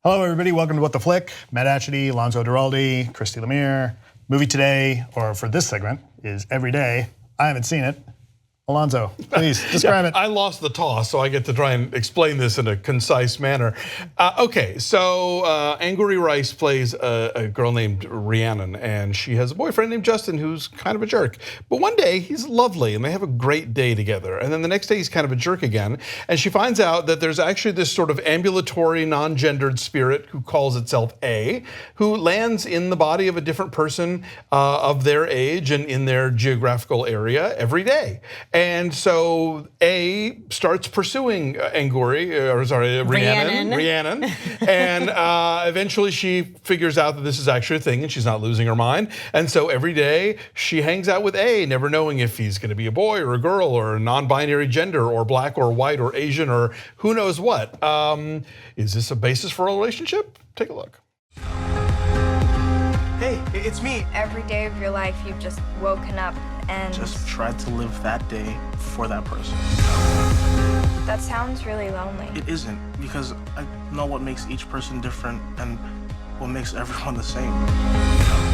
Hello, everybody. Welcome to What the Flick. Matt Atchity, Alonso, Duralde, Christy, Lemire. Movie today, or for this segment, is Every Day. I haven't seen it. Alonso, please describe it. I lost the toss, so I get to try and explain this in a concise manner. Okay, so Angourie Rice plays a girl named Rhiannon, and she has a boyfriend named Justin who's kind of a jerk. But one day, he's lovely, and they have a great day together. And then the next day, he's kind of a jerk again. And she finds out that there's actually this sort of ambulatory, non-gendered spirit who calls itself A, who lands in the body of a different person of their age and in their geographical area every day. And so A starts pursuing Rhiannon, and eventually she figures out that this is actually a thing and she's not losing her mind. And so every day she hangs out with A, never knowing if he's gonna be a boy or a girl or a non-binary gender or black or white or Asian or who knows what. Is this a basis for a relationship? Take a look. Hey, it's me. Every day of your life, you've just woken up and Just tried to live that day for that person. that sounds really lonely. It isn't, because I know what makes each person different and what makes everyone the same.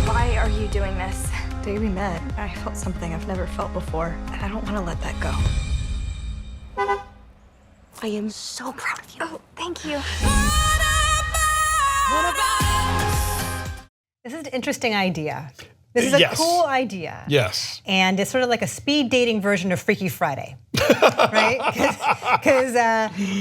Why are you doing this? The day we met, I felt something I've never felt before, and I don't want to let that go. I am so proud of you. Oh, thank you. This is an interesting idea. This is a cool idea. Yes. And it's sort of like a speed dating version of Freaky Friday, right? Because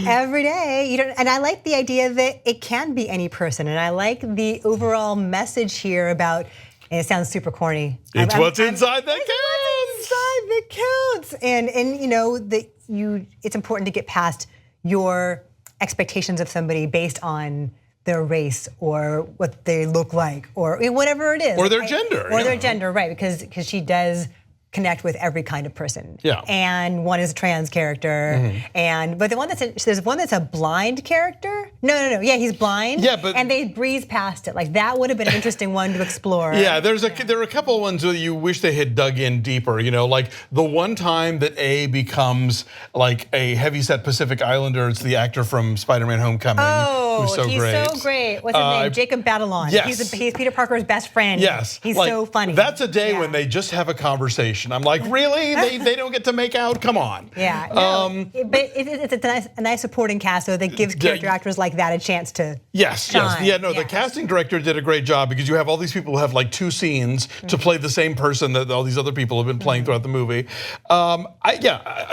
every day, you don't, and I like the idea that it can be any person. And I like the overall message here about, and it sounds super corny. It's what's inside that counts. Inside that counts. And you know, it's important to get past your expectations of somebody based on their race or what they look like or whatever it is. Or their gender. Or their gender, right, because she does connect with every kind of person. Yeah. And one is a trans character, but the one there's one that's a blind character. No, yeah, he's blind. Yeah, but and they breeze past it. Like that would have been an interesting one to explore. Yeah, there are a couple of ones that you wish they had dug in deeper. You know, like the one time that A becomes like a heavyset Pacific Islander. It's the actor from Spider-Man: Homecoming. Oh, who's so great. So great. What's his name? Jacob Batalon. Yes. He's Peter Parker's best friend. Yes. He's like, so funny. That's a day when they just have a conversation. I'm like, really? They don't get to make out? Come on. Yeah. No, but it's a nice supporting cast, so that gives character actors like that a chance to shine. Yeah, no, the casting director did a great job because you have all these people who have like two scenes to play the same person that all these other people have been playing throughout the movie.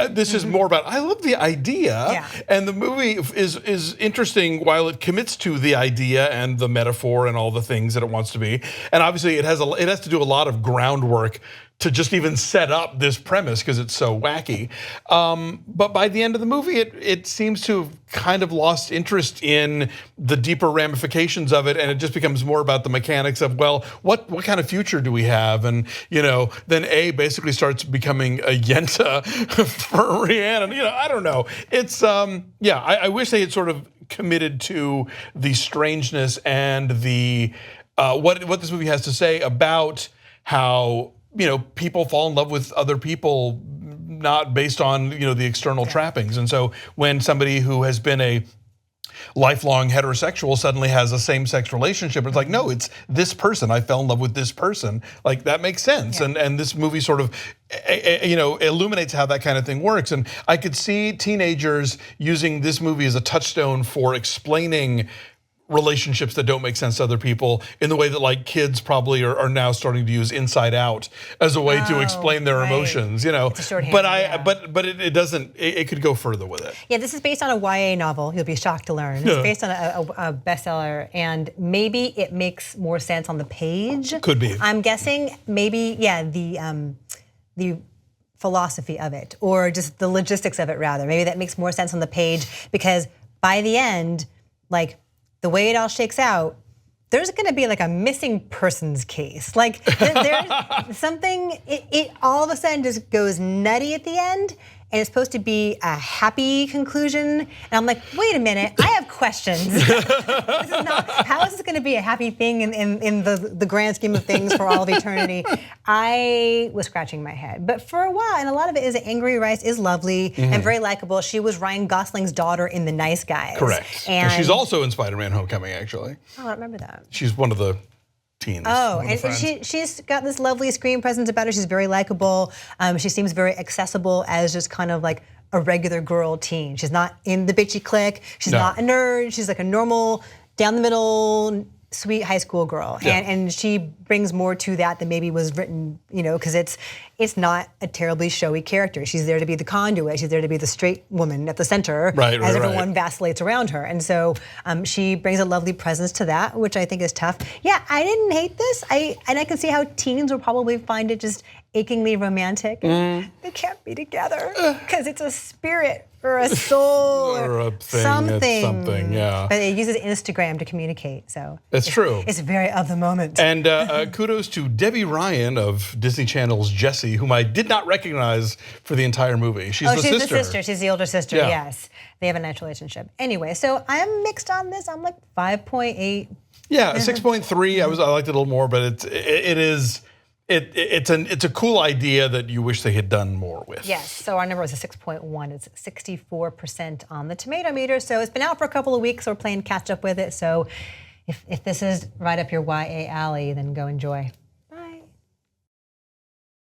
This is more about, I love the idea, and the movie is interesting while it commits to the idea and the metaphor and all the things that it wants to be. And obviously it has to do a lot of groundwork to just even set up this premise because it's so wacky. But by the end of the movie, it seems to have kind of lost interest in the deeper ramifications of it, and it just becomes more about the mechanics of, well, what kind of future do we have? And then A basically starts becoming a Yenta for Rhiannon. I don't know. It's I wish they had sort of committed to the strangeness and the what this movie has to say about how people fall in love with other people not based on the external trappings. And so when somebody who has been a lifelong heterosexual suddenly has a same-sex relationship, it's like, no, it's this person. I fell in love with this person. Like, that makes sense. And this movie sort of illuminates how that kind of thing works. And I could see teenagers using this movie as a touchstone for explaining relationships that don't make sense to other people in the way that like kids probably are now starting to use Inside Out as a way to explain their emotions, It's a shorthand, but it doesn't. It could go further with it. Yeah, this is based on a YA novel. You'll be shocked to learn. It's based on a bestseller, and maybe it makes more sense on the page. Could be. I'm guessing maybe the philosophy of it, or just the logistics of it rather. Maybe that makes more sense on the page because by the end, like, the way it all shakes out, there's gonna be like a missing persons case. Like there's something, it all of a sudden just goes nutty at the end, and it's supposed to be a happy conclusion. And I'm like, wait a minute, I have questions. How is this going to be a happy thing in the grand scheme of things for all of eternity. I was scratching my head. But for a while, and a lot of it is that Angourie Rice is lovely and very likable. She was Ryan Gosling's daughter in The Nice Guys. Correct. And she's also in Spider-Man Homecoming, actually. Oh, I don't remember that. She's one of the teens. Oh, and she's got this lovely screen presence about her. She's very likable. She seems very accessible as just kind of like a regular girl teen. She's not in the bitchy clique. She's not a nerd. She's like a normal, down the middle, sweet high school girl. Yeah. And she brings more to that than maybe was written, because it's not a terribly showy character. She's there to be the conduit. She's there to be the straight woman at the center as everyone vacillates around her. And so she brings a lovely presence to that, which I think is tough. Yeah, I didn't hate this. And I can see how teens will probably find it just achingly romantic. They can't be together because it's a spirit or a soul or a thing, something. Something, yeah. But it uses Instagram to communicate, so. It's true. It's very of the moment. And kudos to Debby Ryan of Disney Channel's Jessie, whom I did not recognize for the entire movie. She's the sister. She's the sister. She's the older sister, yes. They have a nice relationship. Anyway, so I'm mixed on this. I'm like 5.8. Yeah, 6.3. I liked it a little more, but it's a cool idea that you wish they had done more with. Yes, so our number was a 6.1. It's 64% on the tomato meter. So it's been out for a couple of weeks. So we're playing catch up with it. So if this is right up your YA alley, then go enjoy.